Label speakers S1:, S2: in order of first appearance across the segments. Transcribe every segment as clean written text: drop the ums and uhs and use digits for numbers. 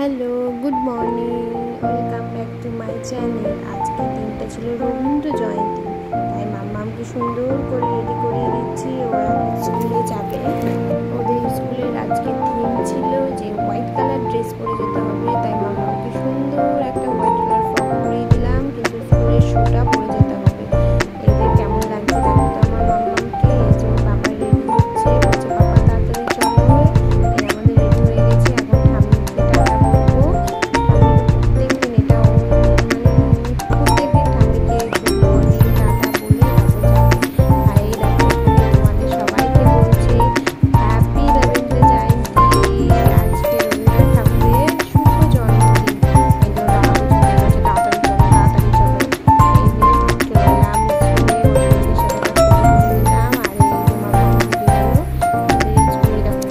S1: Hello, good morning, welcome back to my channel. আজকে দিনটা ছিল রবীন্দ্র জয়ন্তী, তাই মাম্মামকে সুন্দর করে রেডি করিয়ে দিচ্ছি। ওরা স্কুলে যাবে। ওদের স্কুলের আজকে থিম ছিল যে হোয়াইট কালার ড্রেস পরে যেতে হবে, তাই মাম্মামকে সুন্দর একটা হোয়াইট কালার ফ্রক পরিয়ে দিলাম, কিন্তু স্কুলের শুটা পরে যেতে হবে। এদের কেমন লাগছে দেখো তো আমার মাম্মামকে। এই যে ওর পাপা রেডি হচ্ছে, বলছে পাপা তাড়াতাড়ি চলো। এই আমাদের রেডি হয়ে গেছে, এখন ঠাম্মিকে টাটা বলবো। ঠাম্মিকে প্রত্যেকদিন এটা প্রত্যেকদিন ঠাম্মিকে গুড মর্নিং টাটা বলে তারপর যাবে। আর এই দেখো এখানে তোমাদের সবাইকে বলছে হ্যাপি রবীন্দ্র জয়ন্তী। আজকে রবীন্দ্রনাথ ঠাকুরের শুভ জন্মদিন। এই জন্য বাবা বলছে তাড়াতাড়ি চলো তাড়াতাড়ি চলো। এই যে চলে এলাম স্কুলে, ওদের সাথে একটা ফটো তুলে নিলাম। আর এই যে মামা দিয়ে গেল ওদের স্কুলে, দেখো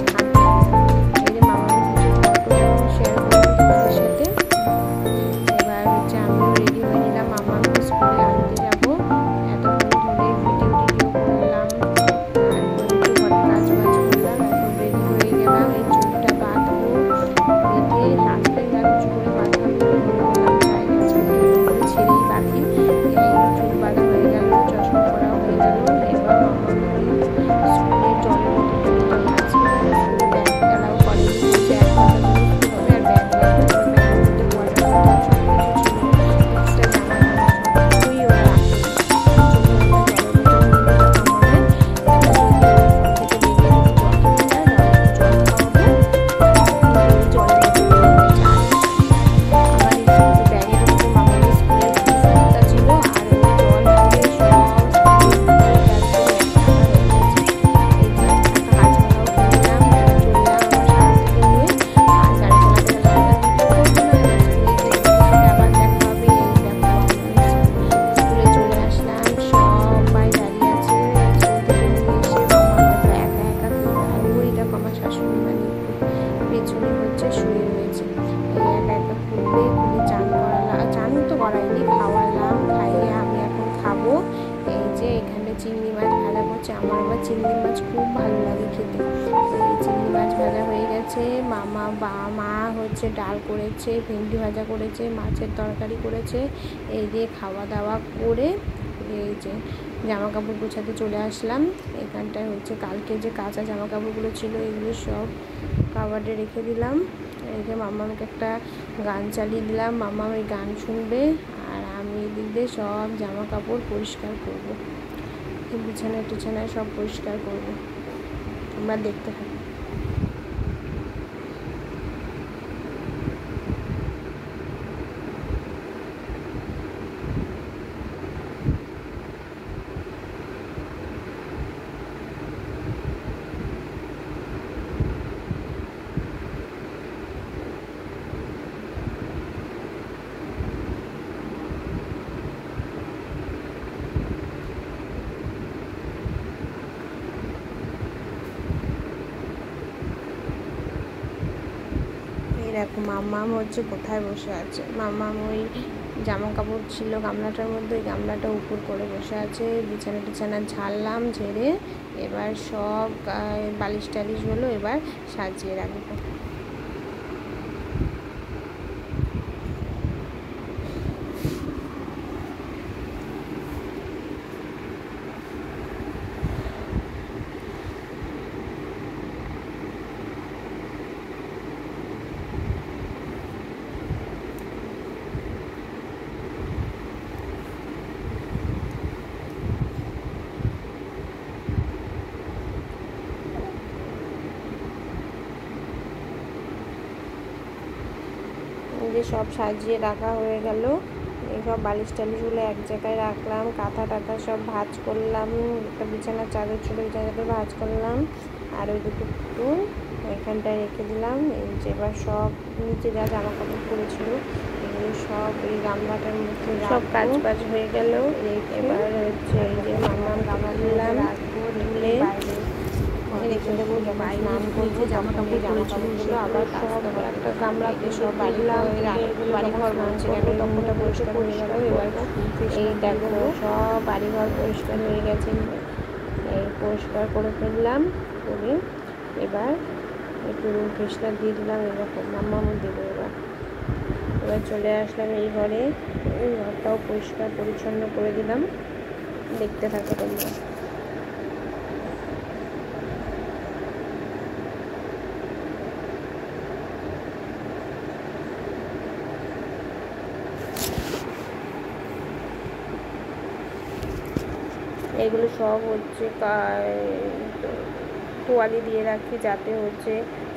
S1: এই যে মামা কিছু ফটো শেয়ার করলাম তোমাদের সাথে। এবার হচ্ছে আমিও রেডি হয়ে নিলাম, মামাকে স্কুলে আনতে যাব। এতক্ষণ ধরে ভিডিও করলাম, তারপর একটু ঘরে কাজ বাজ করলাম, এখন রেডি হয়ে গেলাম। এই চুলটা বাঁধবো, বেঁধে হাতটা উঁচু করে বাঁধলাম, বললাম যাই আজকে করে ছেড়েই বাঁধি। এই চুল বাঁধা হয়ে গেল, চশমা পরা হয়ে গেল। এবার মামাকে স্কুলের জলের বোতলটা আজকে স্কুলে ব্যাগ অ্যালাউ করেনি, ব্যাগ বাঁধা স্কুল হবে। আর ব্যাগ ব্যাগের মধ্যে ওয়াটার বোতল সব কিছু ছিল, এক্সট্রা জামা কাপড় সব কিছুই ওরা রাখেনি। জলের বোতল নিয়ে দিলাম মামাকে। এবার যদি থেকে বেরিয়ে যদি জল খেতে চায় তাহলে একটু জল খাওয়াবো, কিন্তু জলের বোতল নিয়ে যায়। আবার এই স্কুলের ব্যাগের মধ্যে মামাদের স্কুলের বিস্কুটটা ছিল, আর ওই জল দিয়ে সব স্কুলের ব্যাগগুলো একা হয়ে গেছে। এই যে একটা হাজমালাও কিনলাম। এবার চললাম আমার শাড়িটাকে নিয়ে। আর গাড়ি চালাতে চালাতে ভিডিও করবো না, এবার স্কুলে গিয়ে তোমাদের সাথে আবার দেখা হবে। এই দেখো আমি স্কুলে চলে আসলাম, সবাই দাঁড়িয়ে আছে। স্কুল থেকে নিয়ে এসে মামা দেখো একা একা খেলবে। আর ওই দেখো আমার শাশুড়ি মানে পেছনে হচ্ছে শুয়ে রয়েছে। এই একা একা খুলবে, খুলে চান করালাম, চান তো করাইনি, খাওয়ালাম। খাইয়ে আমি এখন খাবো। এই যে এখানে চিংড়ি মাছ ভাজা করছে, আমার আবার চিংড়ি মাছ খুব ভালো লাগে খেতে। এই চিংড়ি মাছ ভাজা হয়ে গেছে। মা হচ্ছে ডাল করেছে, ভেন্ডি ভাজা করেছে, মাছের তরকারি করেছে। এই দিয়ে খাওয়া দাওয়া করে এই যে জামা কাপড় গোছাতে চলে আসলাম। এখানটায় হচ্ছে কালকে যে কাঁচা জামা কাপড়গুলো ছিল এগুলো সব কাবার্ডে রেখে দিলাম। এই যে মাম্মাকে একটা গান চালিয়ে দিলাম, মাম্মা ওই গান শুনবে। আর আমি এদিক দিয়ে সব জামা কাপড় পরিষ্কার করবো, বিছানায় টিছানায় সব পরিষ্কার করবো। তোমরা দেখতে থাকো। দেখো মাম্মাম হচ্ছে কোথায় বসে আছে। মাম্মাম ওই জামা কাপড় ছিল গামলাটার মধ্যে, ওই গামলাটা উপর করে বসে আছে। বিছানা টিছানা ঝাড়লাম, ঝেড়ে এবার সব বালিশ টালিশগুলো এবার সাজিয়ে রাখবো। যে সব সাজিয়ে রাখা হয়ে গেল। এই সব বালিশ টালিশগুলো এক জায়গায় রাখলাম, কাঁথা টাথা সব ভাঁজ করলাম। একটা বিছানার চাদর ছিল, ওই জায়গাটা ভাঁজ করলাম। আর ওই দুটো পুতুল এখানটায় রেখে দিলাম। এই যে এবার সব নিচে যা জামা কাপড় পরেছিল এগুলো সব এই গামলাটার মধ্যে সব কাজ বাজ হয়ে গেল। এবার হচ্ছে এই যে মাম্মাম গামলা দিলাম, ধুলে রেখে দেবো। যখন স্নান করবো জামা কাপড় পরেছিল আবার সব একটা গামলাতে সব বাড়িঘর মানছে গেল, তখনটা পরিষ্কার হয়ে গেল। এবার এই দেখো সব বাড়িঘর পরিষ্কার হয়ে গেছে, এই পরিষ্কার করে ফেললাম। করে এবার একটু রুম ফ্রেশনার দিয়ে দিলাম। এরকম মাম্মামও দেবো এবার। এবার চলে আসলাম এই ঘরে, এই ঘরটাও পরিষ্কার পরিচ্ছন্ন করে দিলাম। দেখতে থাকো তোমরা। এগুলো সব হচ্ছে তোয়ালি দিয়ে রাখি, যাতে হচ্ছে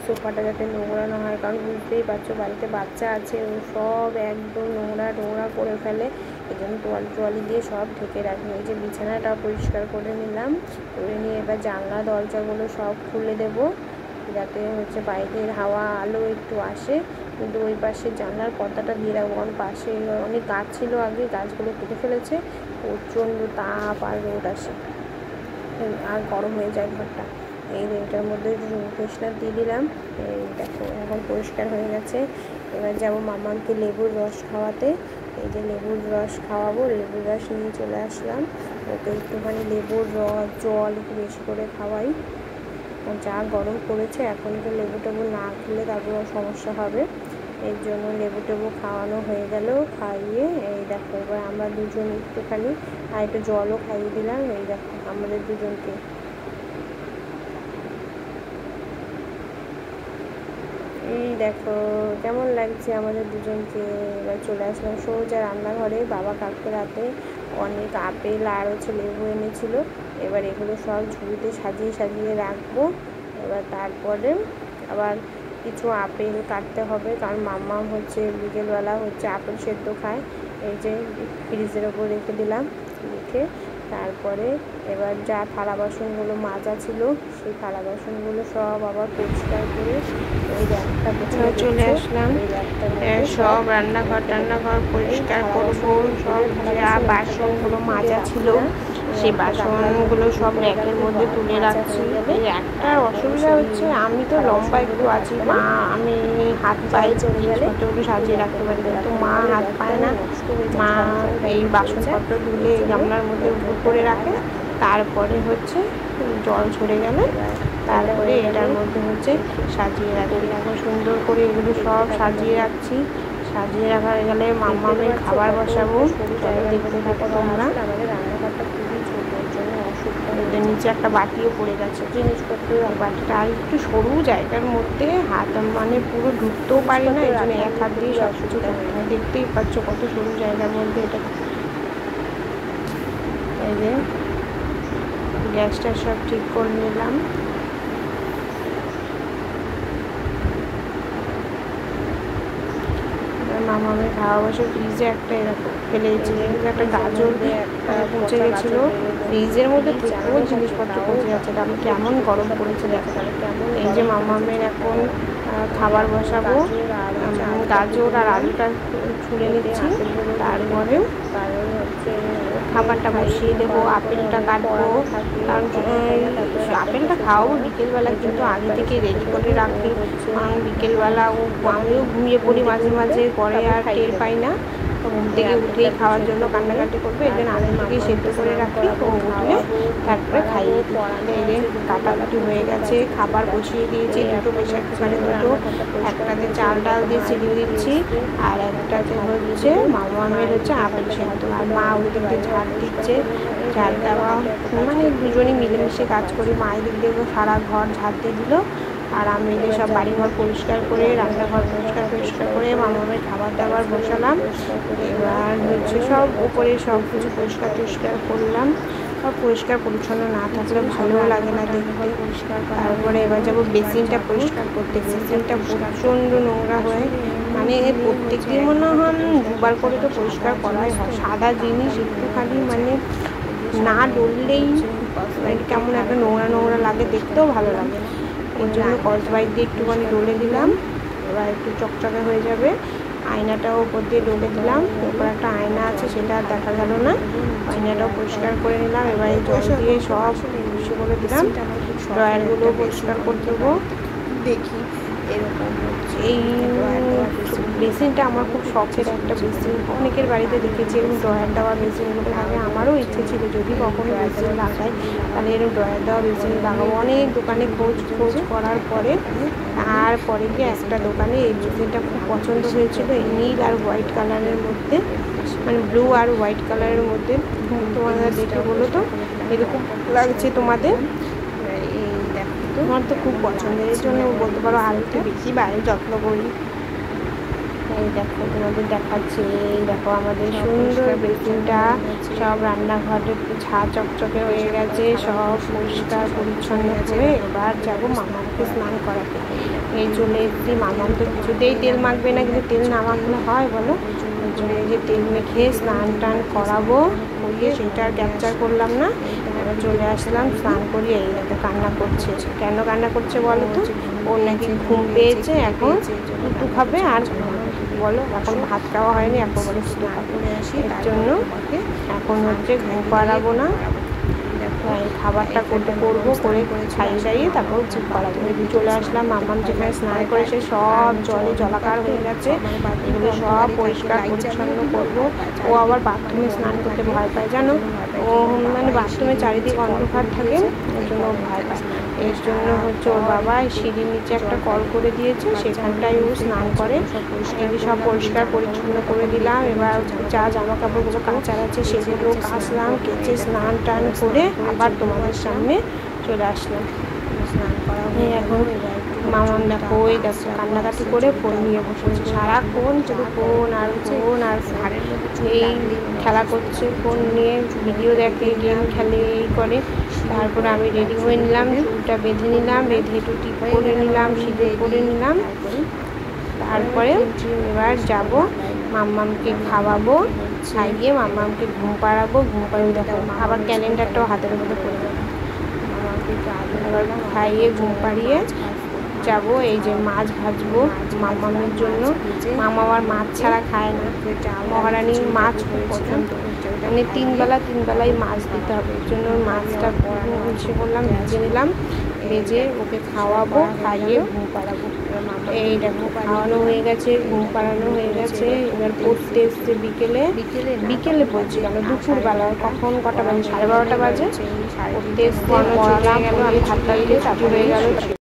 S1: সোফাটা যাতে নোংরা না হয়, কারণ বুঝতেই পারছো বাড়িতে বাচ্চা আছে, ও সব একদম নোংরা করে ফেলে। এই জন্য তোয়ালি দিয়ে সব ঢেকে রাখি। এই যে বিছানাটা পরিষ্কার করে নিলাম, করে নিয়ে এবার জানলা দরজাগুলো সব খুলে দেব, যাতে হচ্ছে বাইরের হাওয়া আলো একটু আসে। কিন্তু ওই পাশে জানলার পর্দাটা দিয়ে রাখবো, কারণ পাশে অনেক গাছ ছিল আগে, গাছগুলো কেটে ফেলেছে, প্রচণ্ড তাপ আর রোদ আসে আর গরম হয়ে যায় ঘরটা। এইটার মধ্যে ফ্রেশনার দিয়ে দিলাম। এই দেখো এখন পরিষ্কার হয়ে গেছে। এবার যাবো মামাকে লেবুর রস খাওয়াতে। এই যে লেবুর রস খাওয়াবো, লেবুর রস নিয়ে চলে আসলাম। ওকে একটুখানি লেবুর রস জল একটু বেশি করে খাওয়াই, যা গরম পড়েছে। এখন তো লেবু টেবু না খেলে তারপর সমস্যা হবে, এর জন্য লেবু টেবু খাওয়ানো হয়ে গেল। খাইয়ে এই দেখো এবার আমরা দুজন একটুখানি আর একটু জলও খাইয়ে দিলাম। এই দেখো আমাদের দুজনকে। এই দেখো কেমন লাগছে আমাদের দুজনকে। এবার চলে আসলাম সোজা রান্নাঘরে। বাবা কালকে রাতে অনেক আপেল আর হচ্ছে লেবু এনেছিল। এবার এগুলো সব ঝুড়িতে সাজিয়ে রাখবো। এবার তারপরে আবার কিছু আপেল কাটতে হবে, কারণ মাম্মা হচ্ছে বিকেলবেলা হচ্ছে আপেল সেদ্ধ খায়। এই যে ফ্রিজের ওপর রেখে দিলাম রেখে। তারপরে এবার যা থালা বাসনগুলো মাজা ছিল, সেই থালা বাসনগুলো সব আবার পরিষ্কার করে ওই র্যাকটা পেছনে চলে আসলাম। সব রান্নাঘর পরিষ্কার করবো। সব যা বাসনগুলো মাজা ছিল সেই বাসনগুলো সব র্যাকের মধ্যে তুলে রাখছি। এই একটার অসুবিধা হচ্ছে আমি তো লম্বা একটু আছি, মা আমি হাত পায়ে জিনিসপত্রগুলো সাজিয়ে রাখতে পারি, কিন্তু মা হাত পায় না। মা এই বাসনপত্র তুলে গামলার মধ্যে উপুর করে রাখে, তারপরে হচ্ছে জল ঝরে গেলে তারপরে এটার মধ্যে হচ্ছে সাজিয়ে রাখি। এখন সুন্দর করে এগুলো সব সাজিয়ে রাখছি। সাজিয়ে রাখা হয়ে গেলে মাম্মামের খাবার বসাবো। দেখতে থাকো তোমরা। আমাদের রান্নাঘরটা খুবই ছোট, এর জন্য অসুবিধা। নিচে একটা বাটিও পড়ে গেছে জিনিসপত্র, বাটিটা আর একটু সরু জায়গার মধ্যে হাত মানে পুরো ঢুকতেও পারি না, এই জন্য এক হাত দিয়ে সব কিছু করতে হয়। দেখতেই পাচ্ছ কত সরু জায়গার মধ্যে এটা। এই যে গ্যাসটা সব ঠিক করে নিলাম। মামামের খাওয়া বসে ফ্রিজে একটা এরকম ফেলেছি, একটা গাজর পচে গেছিলো ফ্রিজের মধ্যে, তবুও জিনিসপত্র পচে যাচ্ছে। আমি কেমন গরম পড়েছে দেখো। এই যে মামামের এখন খাবার বসাবো, গাজর আর আলুটা ছুলে নিচ্ছি, তারপরে খাবারটা বসিয়ে দেবো। আপেলটা কাটবো, কারণ আপেলটা খাওয়াবো বিকেলবেলা, কিন্তু আগে থেকে রেডি করে রাখি, কারণ বিকেলবেলা আমিও ঘুমিয়ে পড়ি মাঝে মাঝে, পরে আর টের পাই না। ঘুম থেকে উঠেই খাওয়ার জন্য কান্নাকাটি করবে, এই জন্য আগে থেকেই সেদ্ধ করে রাখি। ও উঠলে তারপরে খাইয়ে দিই। কাটাকাটি হয়ে গেছে, খাবার বসিয়ে দিয়েছি। দুটো প্রেশার কুকারে দুটো, একটাতে চাল ডাল দিয়ে ছিটিয়ে দিচ্ছি, আর একটাতে হচ্ছে মামামের হচ্ছে আপেল সেদ্ধ। আর মা ওই দিক দিয়ে ঝাড় দিচ্ছে। ঝাড় দেওয়া মানে দুজনেই মিলেমিশে কাজ করি। মা এদিক দিয়ে সারা ঘর ঝাড় দিয়ে দিল, আর আমি এদের সব বাড়িঘর পরিষ্কার করে রান্নাঘর পরিষ্কার করে মামামের খাবার দাবার বসালাম। এবার হচ্ছে সব উপরে সব কিছু পরিষ্কার করলাম। সব পরিষ্কার পরিচ্ছন্ন না থাকলে ভালোও লাগে না দেখতে। তারপরে এবার যাবো বেসিনটা পরিষ্কার করতে। বেসিনটা প্রচণ্ড নোংরা হয়, মানে প্রত্যেক দিন মনে হয় দুবার করে তো পরিষ্কার করাই হয়। সাদা জিনিস একটুখানি মানে না ডললেই কেমন একটা নোংরা লাগে, দেখতেও ভালো লাগে না। ওই জন্য কসবাইট দিয়ে একটুখানি ডলে দিলাম, এবার একটু চকচকে হয়ে যাবে। আয়নাটাও ওপর দিয়ে ডলে দিলাম, ওপর একটা আয়না আছে সেটা আর দেখা গেল না, আয়নাটাও পরিষ্কার করে নিলাম। এবার এই জল দিয়ে সব পরিষ্কার করে দিলাম। ড্রয়ারগুলো পরিষ্কার করে দেবো। দেখি এরকম হচ্ছে, এই বেসিনটা আমার খুব শখের একটা বেসিন, অনেকের বাড়িতে দেখেছি এরকম ড্রয়ার দেওয়া বেসিনগুলো থাকে। আমারও ইচ্ছে ছিল যদি কখনো বেসিন লাগাই তাহলে এরকম ড্রয়ার দেওয়া বেসিন লাগাবো। অনেক দোকানে খোঁজ করার পরে তারপরে গিয়ে একটা দোকানে এই বেসিনটা খুব পছন্দ হয়েছিল, এই নীল আর হোয়াইট কালারের মধ্যে, মানে ব্লু আর হোয়াইট কালারের মধ্যে। তোমাদের দেখে বলো তো এরকম লাগছে তোমাদের? এই দেখো, তোমার তো খুব পছন্দের, এর জন্য বলতে পারো আর একটু বেশি বাইরে যত্ন করি। এই দেখো তোমাদের দেখাচ্ছি, এই দেখো আমাদের সুন্দর বেসিনটা সব রান্নাঘরে ছা চকচকে হয়ে গেছে, সব পরিষ্কার পরিচ্ছন্ন করে এবার যাবো মামাকে স্নান করাতে। এই চলে এসেছি, মামাম তো কিছুতেই তেল মাখবে না, কিন্তু তেল না মাখলে হয় বলো? ওই জন্য এই যে তেল মেখে স্নান টান করাবো, করিয়ে সেটা আর ক্যাপচার করলাম না। এবার চলে আসলাম স্নান করিয়ে। এই দেখো কান্না করছে, কেন কান্না করছে বলো তো? ওর নাকি ঘুম পেয়েছে, এখন দুটো খাবে আর বলো, এখন ভাত খাওয়া হয়নি, এখন বলে শুধু করে আসি, এর জন্য এখন হচ্ছে ঘুম পাড়াবো না, এই খাবারটা করবো, করে খাইয়ে তারপর ঘুম পাড়াবো। চলে আসলাম, মামাম যেখানে স্নান করেছে সব জলে জলাকার হয়ে গেছে, এগুলো সব পরিষ্কার পরিচ্ছন্ন করবো। ও আবার বাথরুমে স্নান করতে ভয় পায় জানো, ও মানে বাথরুমে চারিদিকে অন্ধকার থাকে, ওই জন্য ও ভয় পায়। এর জন্য হচ্ছে ওর বাবা সিঁড়ির নিচে একটা কল করে দিয়েছে, সেখানটায় ও স্নান করে। এই সব পরিষ্কার পরিচ্ছন্ন করে দিলাম। এবার যা জামা কাপড়গুলো কাচার আছে সেগুলো কাচলাম, কেচে স্নান টান করে আবার তোমাদের সামনে চলে আসলাম। স্নান করা হয়ে এখন মামাম দেখো, ওই দেখো কান্নাকাটি করে ফোন নিয়ে বসেছে, সারাক্ষণ শুধু ফোন আর ফোন আর এই খেলা করছে, ফোন নিয়ে ভিডিও দেখে, গেম খেলে, এই করে। তারপরে আমি রেডি হয়ে নিলাম, চুলটা বেঁধে নিলাম, বেঁধে একটু টিপ করে নিলাম, সিঁদুর করে নিলাম। তারপরে এবার যাব মাম্মামকে খাওয়াবো, খাইয়ে মাম্মামকে ঘুম পাড়াবো। ঘুম পাড়িয়ে দেখো আবার ক্যালেন্ডারটাও হাতের মধ্যে পড়ে যাবে। মামাকে আবার খাইয়ে ঘুম পাড়িয়ে যাব। এই যে মাছ ভাজবো মামামের জন্য, মামা আবার মাছ ছাড়া খায় না, মহারানীর মাছ খুব পছন্দ, মানে তিন বেলায় মাছ দিতে হবে, এর জন্য মাছটা সে করলাম, ভেজে নিলাম, ভেজে ওকে খাওয়াবো, খাইয়ে ঘুম পাড়াবো। এই দেখো খাওয়ানো হয়ে গেছে, ঘুম পাড়ানো হয়ে গেছে। এবার পড়তে এসছে বিকেলে বলছি কেন, দুপুরবেলা, কখন কটা বাজে, 12:30 বাজে। পড়তে এসছে, পড়ালাম, আমি ভাতটা দিয়ে তারপর হয়ে গেল।